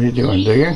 are you doing, Digger?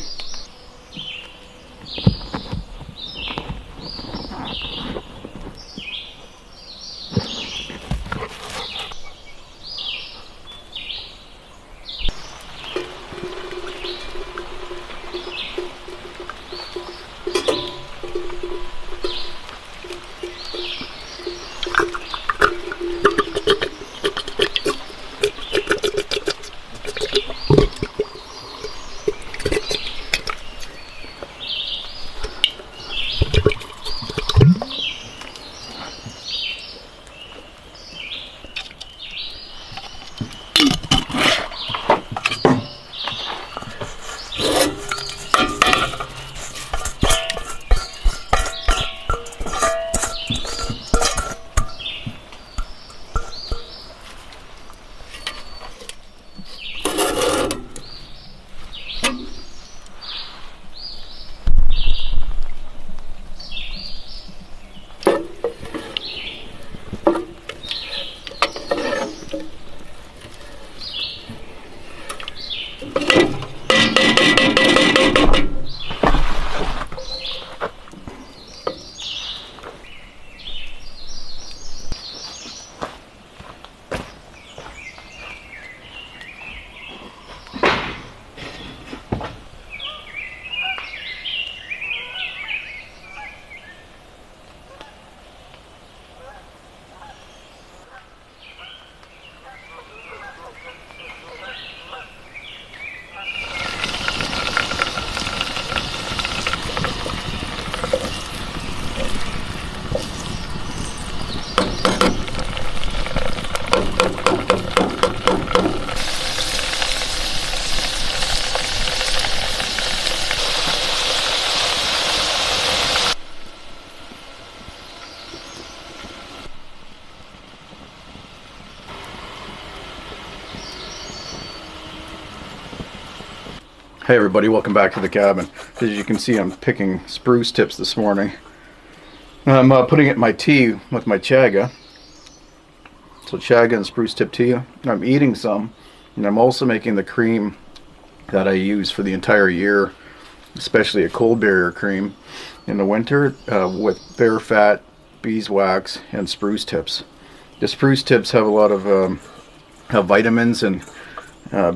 Hey everybody, welcome back to the cabin. As you can see, I'm picking spruce tips this morning. I'm putting it in my tea with my chaga. So chaga and spruce tip tea. I'm eating some, and I'm also making the cream that I use for the entire year, especially a cold barrier cream in the winter with bear fat, beeswax, and spruce tips. The spruce tips have a lot of vitamins and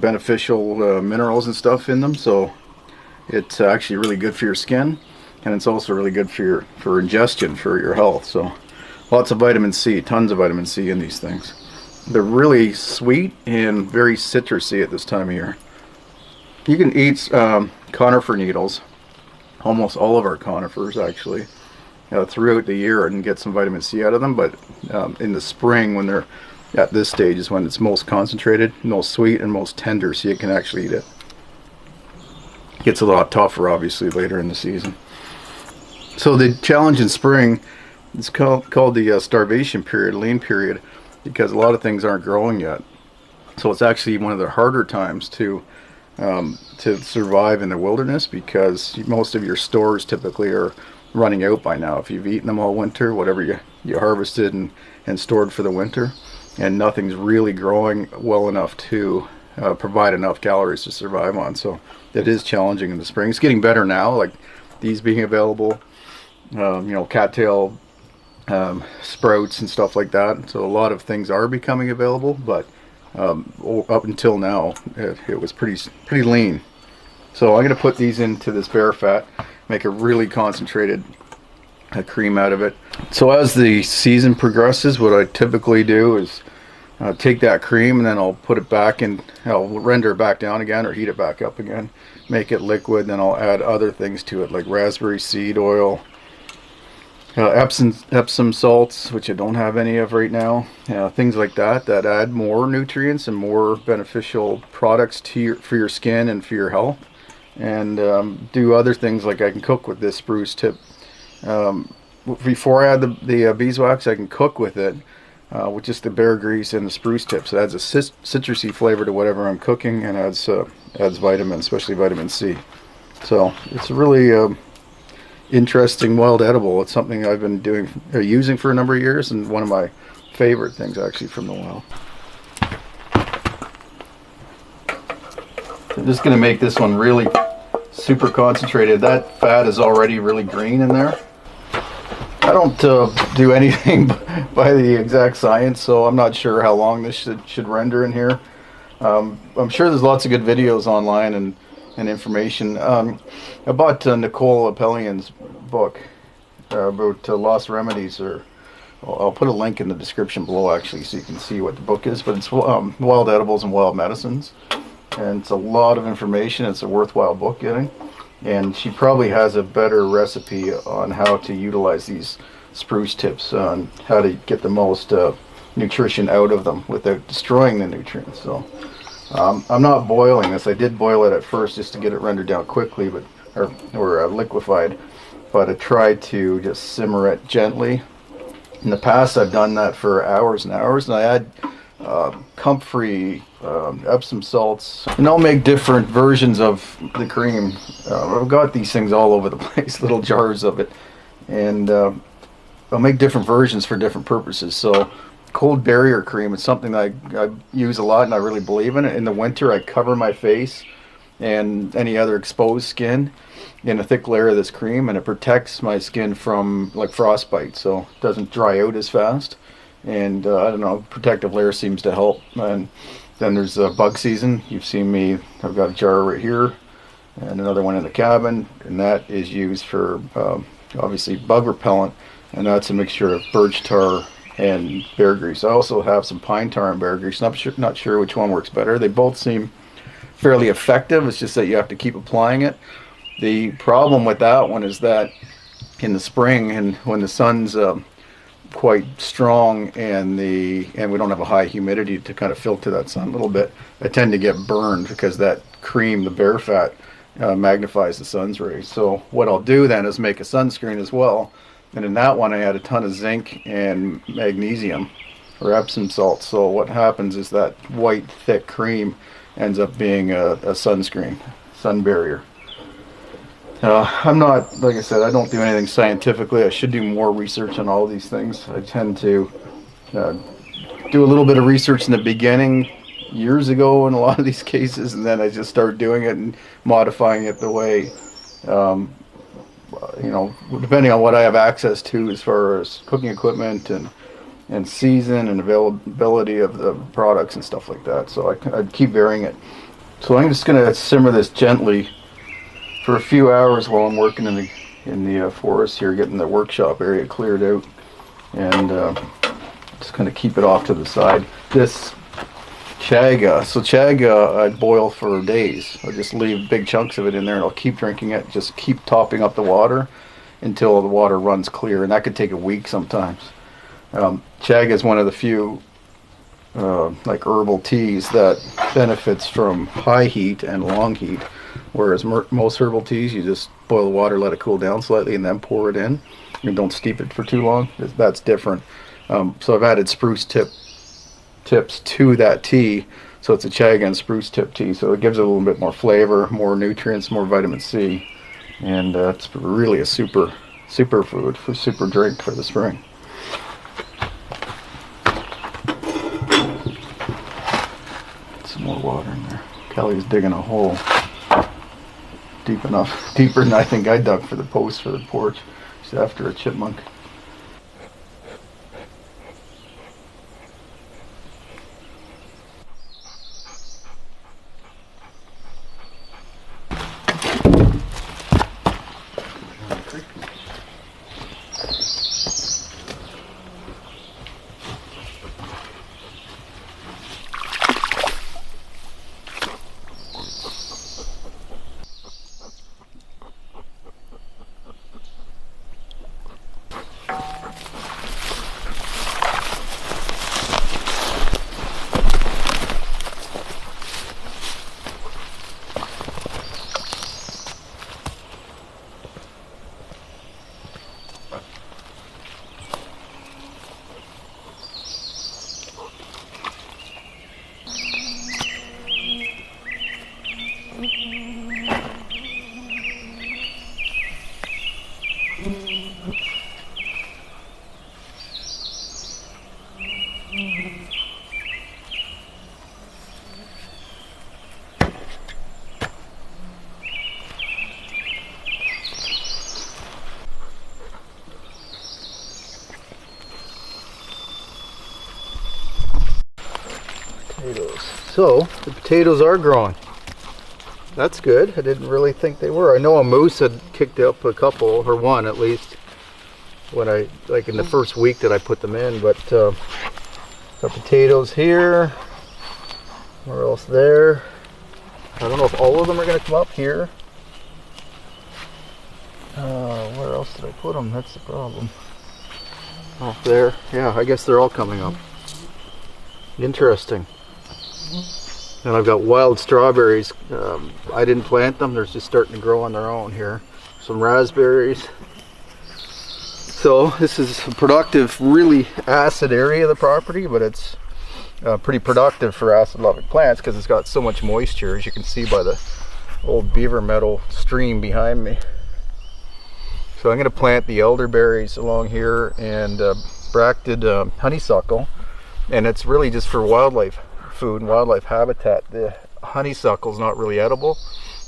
beneficial minerals and stuff in them, so it's actually really good for your skin, and it's also really good for ingestion for your health. So lots of vitamin C, tons of vitamin C in these things. They're really sweet and very citrusy at this time of year. You can eat conifer needles, almost all of our conifers actually, throughout the year and get some vitamin C out of them, but in the spring when they're at this stage is when it's most concentrated, most sweet, and most tender, so you can actually eat it. It gets a lot tougher obviously later in the season. So the challenge in spring is called the starvation period, lean period, because a lot of things aren't growing yet. So it's actually one of the harder times to survive in the wilderness, because most of your stores typically are running out by now. If you've eaten them all winter, whatever you harvested and stored for the winter, and nothing's really growing well enough to provide enough calories to survive on. So it is challenging in the spring. It's getting better now, like these being available, cattail sprouts and stuff like that. So a lot of things are becoming available, but up until now it was pretty lean. So I'm going to put these into this bear fat, make a really concentrated cream out of it. So as the season progresses, what I typically do is take that cream and then I'll put it back in, I'll render it back down again or heat it back up again, make it liquid, then I'll add other things to it like raspberry seed oil, Epsom salts, which I don't have any of right now, things like that add more nutrients and more beneficial products for your skin and for your health. And do other things like I can cook with this spruce tip. Before I add the beeswax, I can cook with it with just the bear grease and the spruce tips. It adds a citrusy flavor to whatever I'm cooking, and adds vitamins, especially vitamin C. So it's a really interesting wild edible. It's something I've been using for a number of years, and one of my favorite things actually from the wild. I'm just going to make this one really super concentrated. That fat is already really green in there. I don't do anything by the exact science, so I'm not sure how long this should render in here. I'm sure there's lots of good videos online and information. I bought Nicole Appelian's book about lost remedies, or I'll put a link in the description below actually so you can see what the book is, but it's Wild Edibles and Wild Medicines, and it's a lot of information. It's a worthwhile book getting, and she probably has a better recipe on how to utilize these spruce tips, on how to get the most nutrition out of them without destroying the nutrients. So I'm not boiling this. I did boil it at first just to get it rendered down quickly, but or liquefied, but I tried to just simmer it gently. In the past I've done that for hours and hours, and I add comfrey, Epsom salts, and I'll make different versions of the cream. I've got these things all over the place, little jars of it, and I'll make different versions for different purposes. So cold barrier cream is something that I use a lot, and I really believe in it. In the winter, I cover my face and any other exposed skin in a thick layer of this cream, and it protects my skin from like frostbite, so it doesn't dry out as fast. And I don't know, protective layer seems to help. And then there's bug season. You've seen me, I've got a jar right here and another one in the cabin, and that is used for obviously bug repellent, and that's a mixture of birch tar and bear grease. I also have some pine tar and bear grease. Not sure which one works better. They both seem fairly effective. It's just that you have to keep applying it. The problem with that one is that in the spring, and when the sun's quite strong and we don't have a high humidity to kind of filter that sun a little bit, I tend to get burned because that cream, the bear fat, magnifies the sun's rays. So what I'll do then is make a sunscreen as well. And in that one I add a ton of zinc and magnesium or Epsom salt. So what happens is that white thick cream ends up being a sunscreen, sun barrier. I'm not, like I said, I don't do anything scientifically. I should do more research on all these things. I tend to do a little bit of research in the beginning years ago in a lot of these cases, and then I just start doing it and modifying it the way you know, depending on what I have access to as far as cooking equipment and season and availability of the products and stuff like that. So I'd keep varying it. So I'm just going to simmer this gently for a few hours while I'm working in the forest here, getting the workshop area cleared out, and just kind of keep it off to the side. This chaga, so chaga I boil for days. I'll just leave big chunks of it in there and I'll keep drinking it, just keep topping up the water until the water runs clear, and that could take a week sometimes. Chaga is one of the few like herbal teas that benefits from high heat and long heat, whereas most herbal teas you just boil the water, let it cool down slightly, and then pour it in. You don't steep it for too long. That's different. So I've added spruce tips to that tea, so it's a chaga and spruce tip tea, so it gives it a little bit more flavor, more nutrients, more vitamin C, and it's really a super food, super drink for the spring. Some more water in there. Kelly's digging a hole deep enough, deeper than I think I dug for the post for the porch. She's after a chipmunk. So the potatoes are growing. That's good. I didn't really think they were. I know a moose had kicked up a couple, or one at least, when I, like in the first week that I put them in. But the potatoes here. Where else there? I don't know if all of them are going to come up here. Where else did I put them? That's the problem. Oh, there. Yeah, I guess they're all coming up. Interesting. And I've got wild strawberries. I didn't plant them. They're just starting to grow on their own here. Some raspberries. So this is a productive, really acid area of the property, but it's pretty productive for acid-loving plants because it's got so much moisture, as you can see by the old beaver meadow stream behind me. So I'm going to plant the elderberries along here and bracted honeysuckle, and it's really just for wildlife food and wildlife habitat. The honeysuckle is not really edible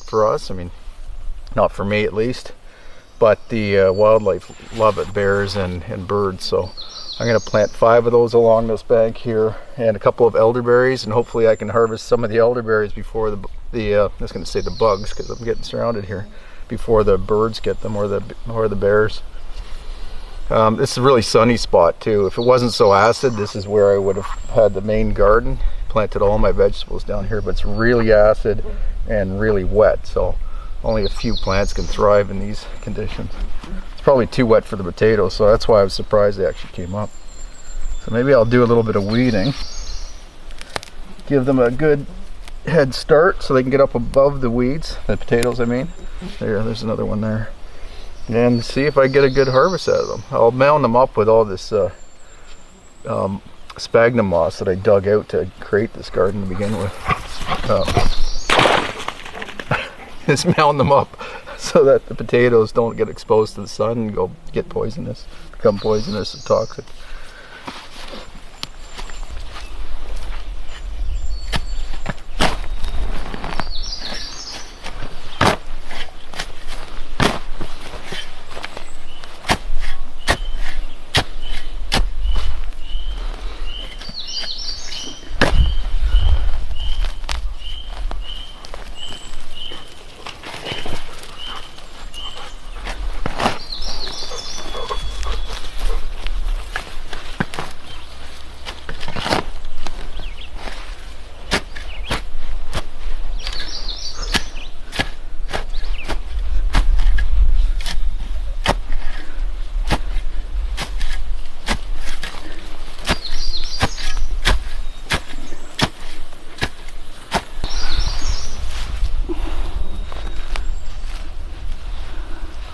for us. I mean, not for me at least, but the wildlife love it, bears and birds. So I'm going to plant 5 of those along this bank here, and a couple of elderberries, and hopefully I can harvest some of the elderberries before I was going to say the bugs, because I'm getting surrounded here, before the birds get them, or the bears. This is a really sunny spot too. If it wasn't so acid, this is where I would have had the main garden, planted all my vegetables down here, but it's really acid and really wet, so only a few plants can thrive in these conditions. It's probably too wet for the potatoes, so that's why I was surprised they actually came up. So maybe I'll do a little bit of weeding, give them a good head start so they can get up above the weeds, the potatoes I mean. There's another one there. And see if I get a good harvest out of them. I'll mound them up with all this sphagnum moss that I dug out to create this garden to begin with. Just mound them up so that the potatoes don't get exposed to the sun and become poisonous and toxic.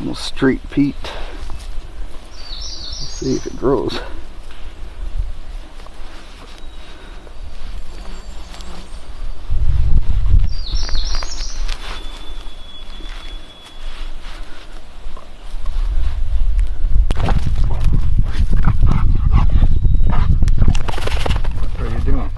Almost straight peat. Let's see if it grows. What are you doing?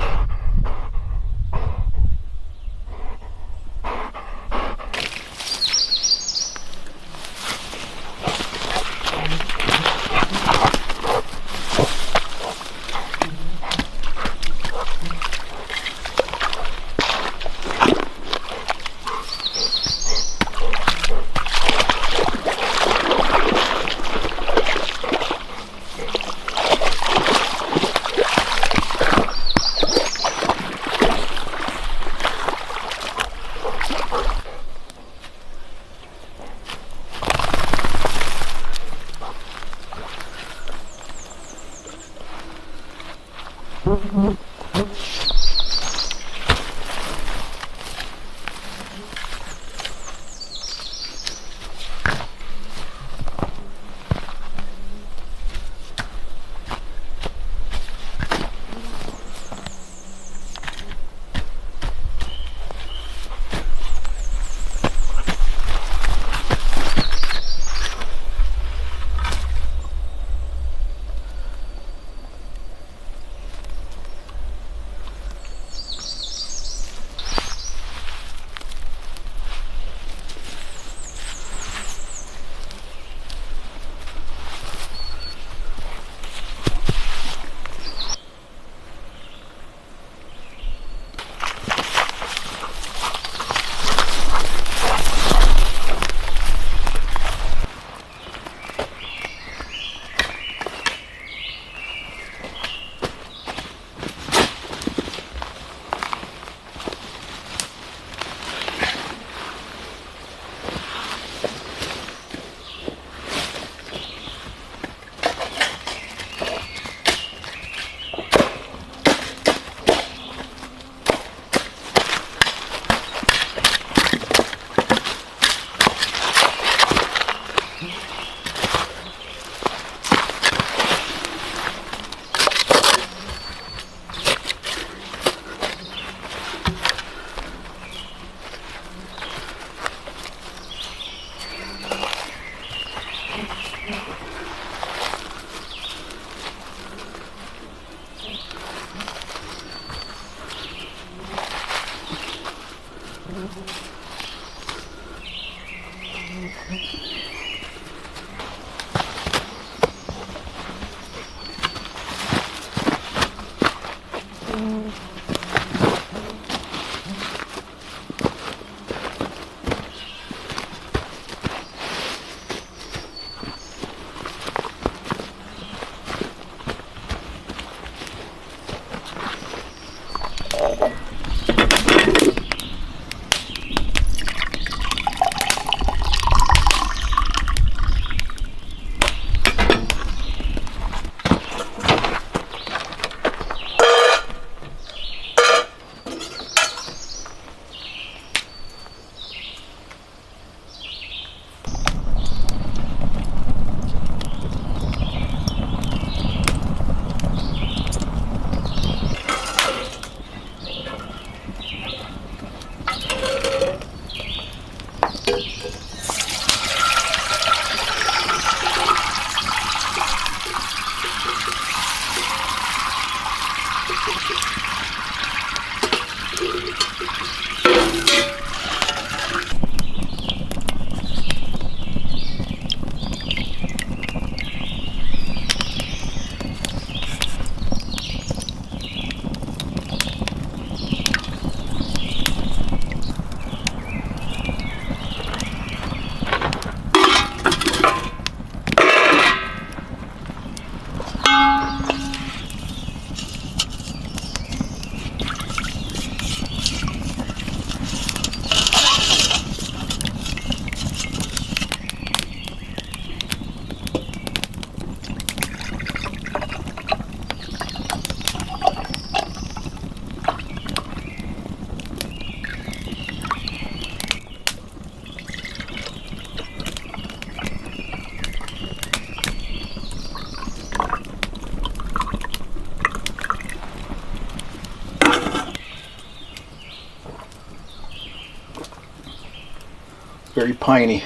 Very piney.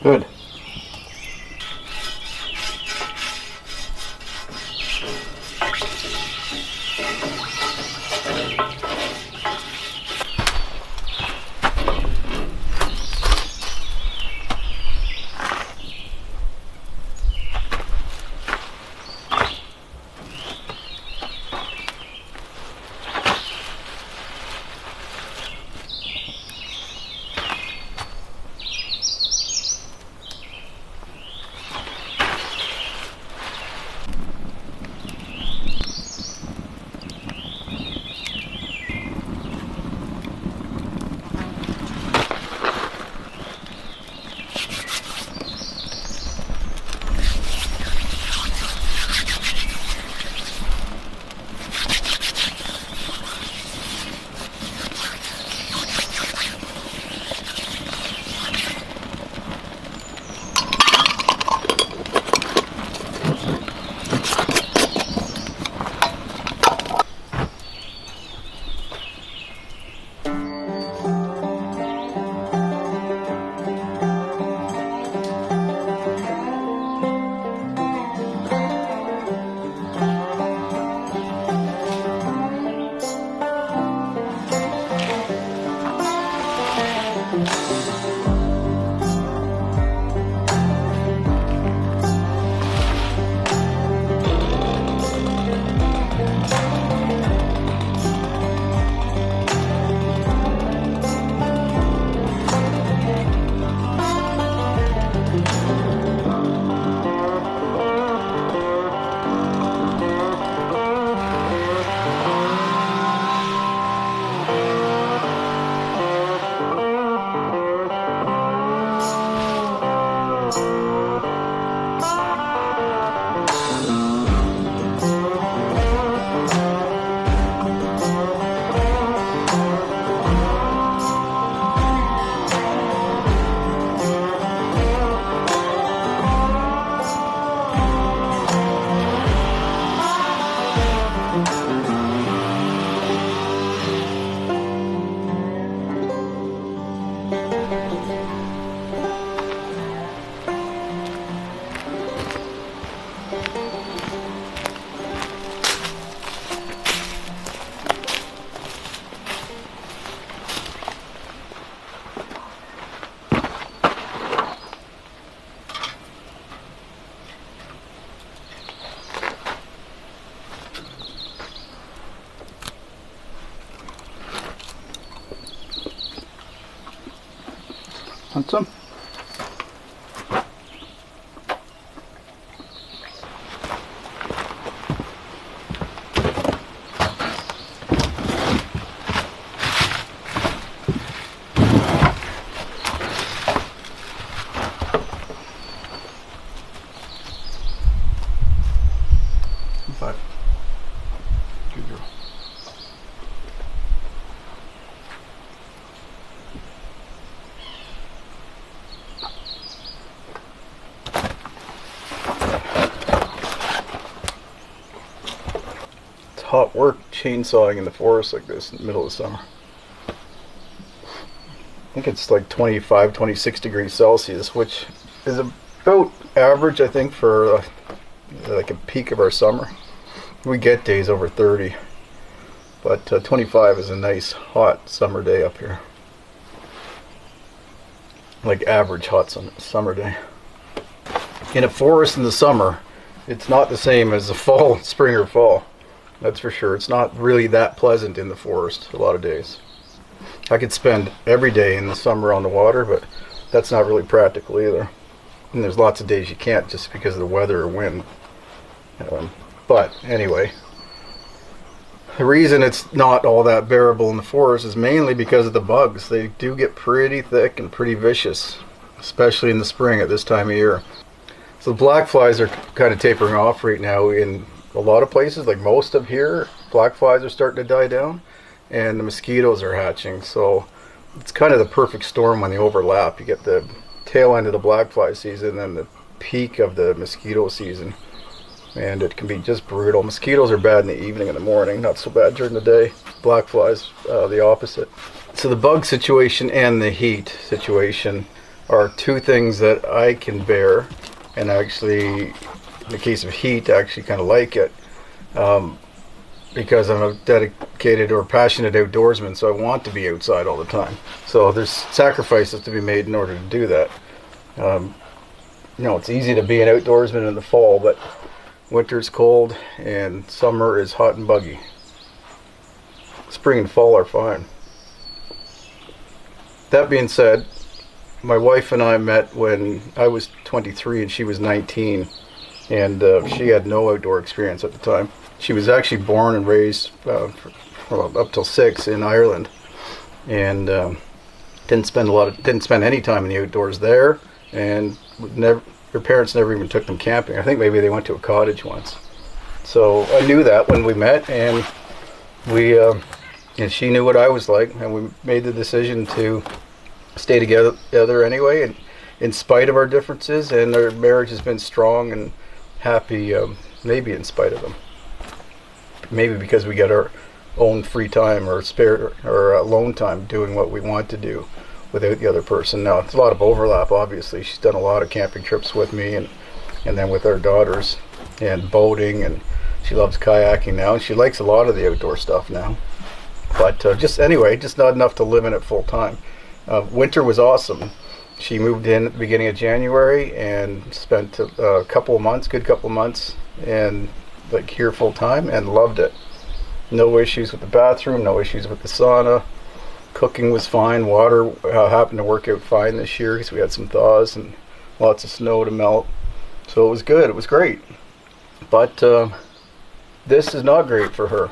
Good. Want some? Five. Good girl. It's hot work chainsawing in the forest like this in the middle of the summer. I think it's like 25, 26 degrees Celsius, which is about average, I think, for like a peak of our summer. We get days over 30, but 25 is a nice hot summer day up here. Like average hot summer day. In a forest in the summer, it's not the same as the fall, spring or fall. That's for sure. It's not really that pleasant in the forest a lot of days. I could spend every day in the summer on the water, but that's not really practical either. And there's lots of days you can't just because of the weather or wind. But anyway, the reason it's not all that bearable in the forest is mainly because of the bugs. They do get pretty thick and pretty vicious, especially in the spring at this time of year. So the black flies are kind of tapering off right now in a lot of places, like most of here. Black flies are starting to die down and the mosquitoes are hatching. So it's kind of the perfect storm when they overlap. You get the tail end of the black fly season and the peak of the mosquito season. And it can be just brutal. Mosquitoes are bad in the evening and the morning, not so bad during the day. Black flies, the opposite. So the bug situation and the heat situation are two things that I can bear, and actually, in the case of heat, I actually kind of like it because I'm a dedicated or passionate outdoorsman, so I want to be outside all the time. So there's sacrifices to be made in order to do that. It's easy to be an outdoorsman in the fall, but winter's cold and summer is hot and buggy. Spring and fall are fine. That being said, my wife and I met when I was 23 and she was 19, and she had no outdoor experience at the time. She was actually born and raised up till 6 in Ireland, and didn't spend any time in the outdoors there, and her parents never even took them camping. I think maybe they went to a cottage once. So I knew that when we met, and and she knew what I was like, and we made the decision to stay together anyway, and in spite of our differences, and our marriage has been strong and happy, maybe in spite of them. Maybe because we get our own free time or spare or alone time doing what we want to do without the other person. Now, it's a lot of overlap, obviously. She's done a lot of camping trips with me, and then with our daughters, and boating, and she loves kayaking now, and she likes a lot of the outdoor stuff now. But just not enough to live in it full time. Winter was awesome. She moved in at the beginning of January and spent a good couple of months, and like here full time, and loved it. No issues with the bathroom, no issues with the sauna. Cooking was fine. Water happened to work out fine this year because we had some thaws and lots of snow to melt. So it was good. It was great. But this is not great for her.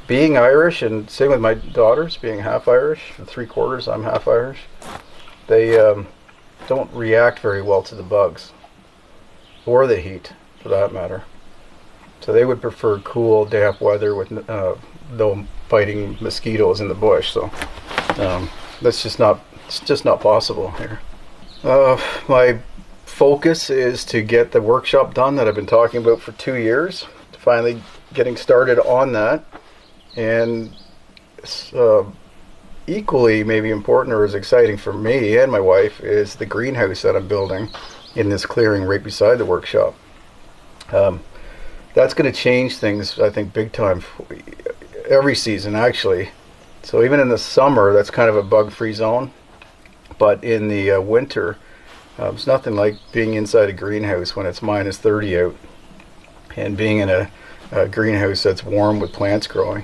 Being Irish, and same with my daughters, being half Irish, for 3/4 I'm half Irish, they don't react very well to the bugs, or the heat, for that matter. So they would prefer cool, damp weather with no fighting mosquitoes in the bush. So it's just not possible here. My focus is to get the workshop done that I've been talking about for 2 years. Finally getting started on that, and equally maybe important or as exciting for me and my wife is the greenhouse that I'm building in this clearing right beside the workshop. That's going to change things, I think, big time every season, actually. So even in the summer, that's kind of a bug-free zone. But in the winter, it's nothing like being inside a greenhouse when it's minus 30 out, and being in a greenhouse that's warm with plants growing.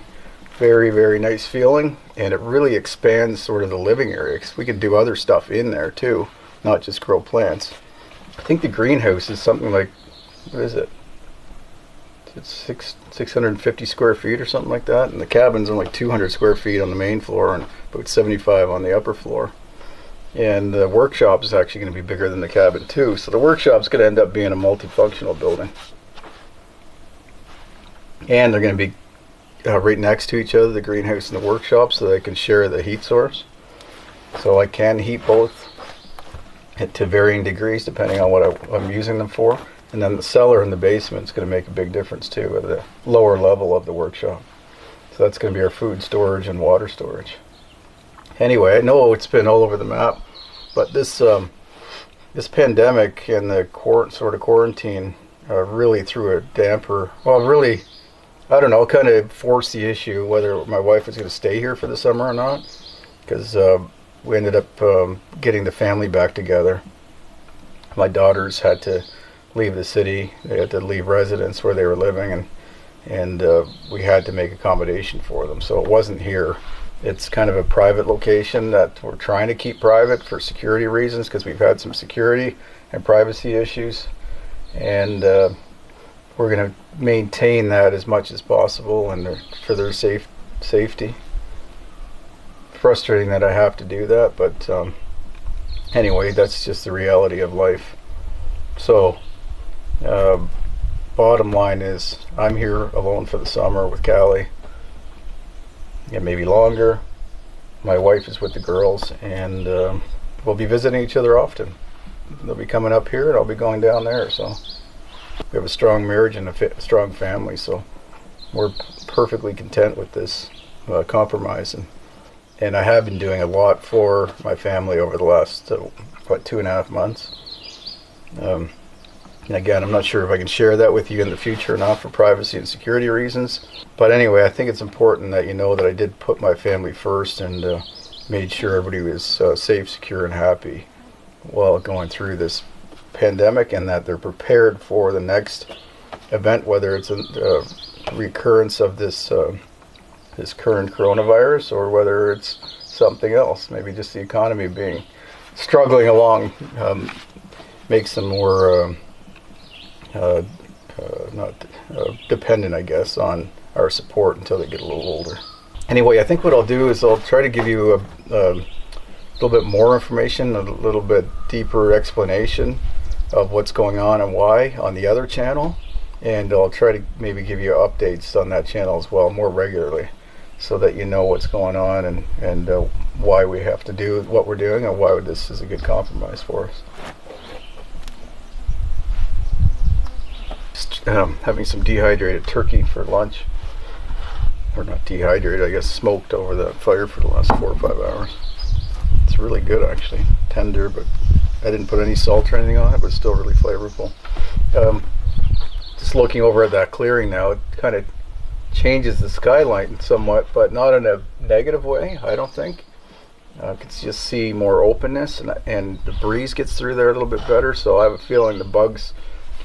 very, very nice feeling, and it really expands sort of the living area, because we could do other stuff in there too, not just grow plants. I think the greenhouse is something like, what is it? It's 650 square feet or something like that, and the cabin's only 200 square feet on the main floor and about 75 on the upper floor. And the workshop is actually going to be bigger than the cabin too, so the workshop's going to end up being a multifunctional building. And they're going to be right next to each other, the greenhouse and the workshop, so they can share the heat source. So I can heat both to varying degrees depending on what I'm using them for. And then the cellar in the basement is going to make a big difference too, at the lower level of the workshop. So that's going to be our food storage and water storage. Anyway, I know it's been all over the map, but this pandemic and the sort of quarantine really threw a damper. Well, really, I don't know, kind of forced the issue whether my wife was going to stay here for the summer or not, because we ended up getting the family back together. My daughters had to leave the city. They had to leave residence where they were living, and we had to make accommodation for them. So it wasn't here. It's kind of a private location that we're trying to keep private for security reasons, because we've had some security and privacy issues, and we're going to maintain that as much as possible and for their safety. Frustrating that I have to do that, but anyway, that's just the reality of life. So bottom line is, I'm here alone for the summer with Callie, and maybe longer. My wife is with the girls, and we'll be visiting each other often. They'll be coming up here and I'll be going down there. So we have a strong marriage and a strong family, so we're perfectly content with this compromise. And I have been doing a lot for my family over the last 2.5 months. And again, I'm not sure if I can share that with you in the future or not for privacy and security reasons. But anyway, I think it's important that you know that I did put my family first, and made sure everybody was safe, secure, and happy while going through this pandemic, and that they're prepared for the next event, whether it's a recurrence of this current coronavirus, or whether it's something else, maybe just the economy being struggling along, makes them more not dependent, I guess, on our support until they get a little older. Anyway, I think what I'll do is I'll try to give you a little bit more information, a little bit deeper explanation of what's going on and why on the other channel, and I'll try to maybe give you updates on that channel as well more regularly, so that you know what's going on and why we have to do what we're doing, and why this is a good compromise for us. Just, having some dehydrated turkey for lunch, or not dehydrated, I guess smoked over the fire for the last 4 or 5 hours. It's really good, actually. Tender, but I didn't put any salt or anything on it, but it's still really flavorful. Just looking over at that clearing now, it kind of changes the skyline somewhat, but not in a negative way, I don't think. I could just see more openness, and the breeze gets through there a little bit better, so I have a feeling the bugs,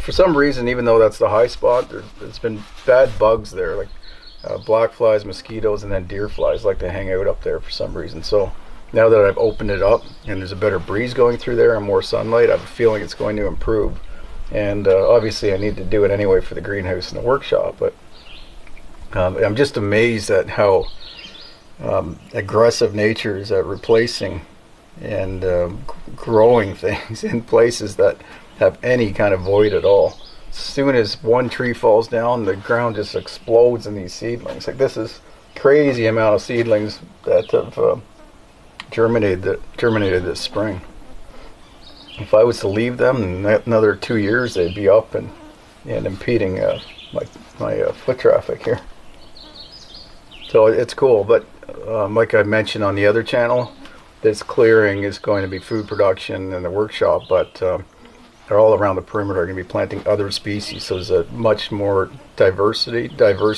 for some reason, even though that's the high spot, there's been bad bugs there, like black flies, mosquitoes, and then deer flies like to hang out up there for some reason. So now that I've opened it up and there's a better breeze going through there and more sunlight, I have a feeling it's going to improve. And obviously I need to do it anyway for the greenhouse and the workshop, but I'm just amazed at how aggressive nature is at replacing and growing things in places that have any kind of void at all. As soon as one tree falls down, the ground just explodes in these seedlings. Like, this is crazy amount of seedlings that have germinated this spring. If I was to leave them in another 2 years, they'd be up and impeding my foot traffic here. So it's cool, but like I mentioned on the other channel, this clearing is going to be food production and the workshop, but they're all around the perimeter are going to be planting other species, so there's a much more diverse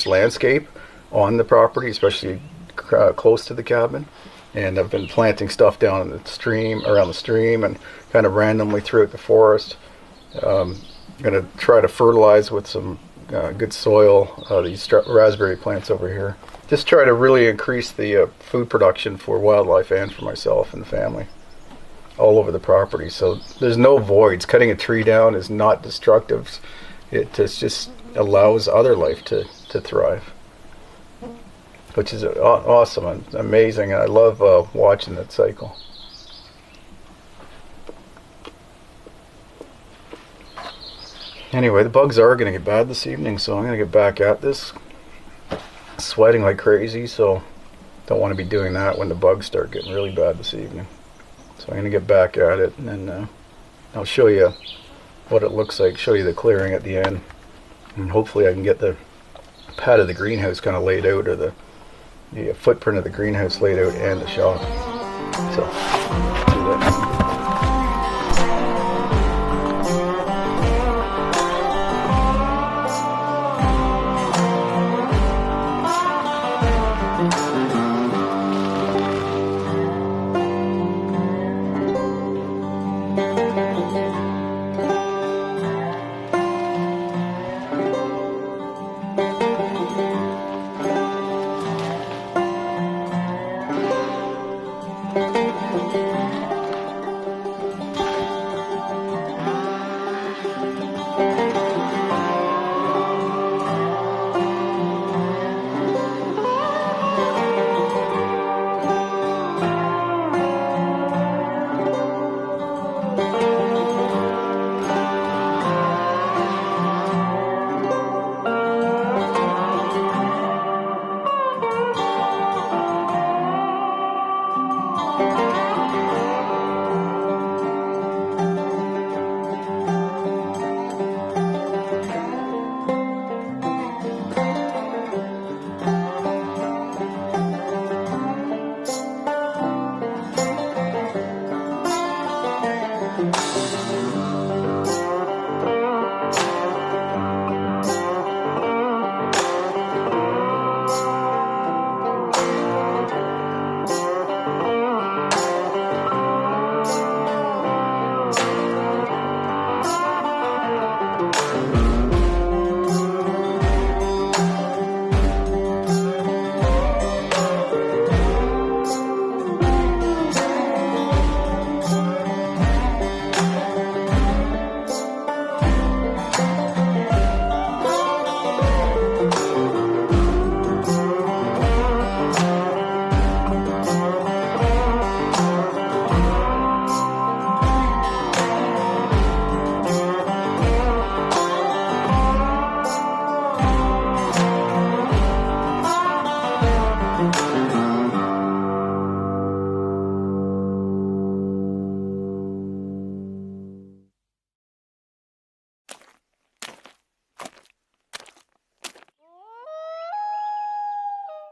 landscape on the property, especially close to the cabin. And I've been planting stuff down in the stream, around the stream, and kind of randomly throughout the forest. I'm going to try to fertilize with some good soil, these raspberry plants over here. Just try to really increase the food production for wildlife and for myself and the family all over the property. So there's no voids. Cutting a tree down is not destructive. It just allows other life to thrive, which is awesome and amazing. I love watching that cycle. Anyway, the bugs are going to get bad this evening, so I'm going to get back at this. Sweating like crazy, so don't want to be doing that when the bugs start getting really bad this evening. So I'm going to get back at it, and then I'll show you what it looks like, show you the clearing at the end, and hopefully I can get the pad of the greenhouse kind of laid out, or the footprint of the greenhouse laid out, and the shop. So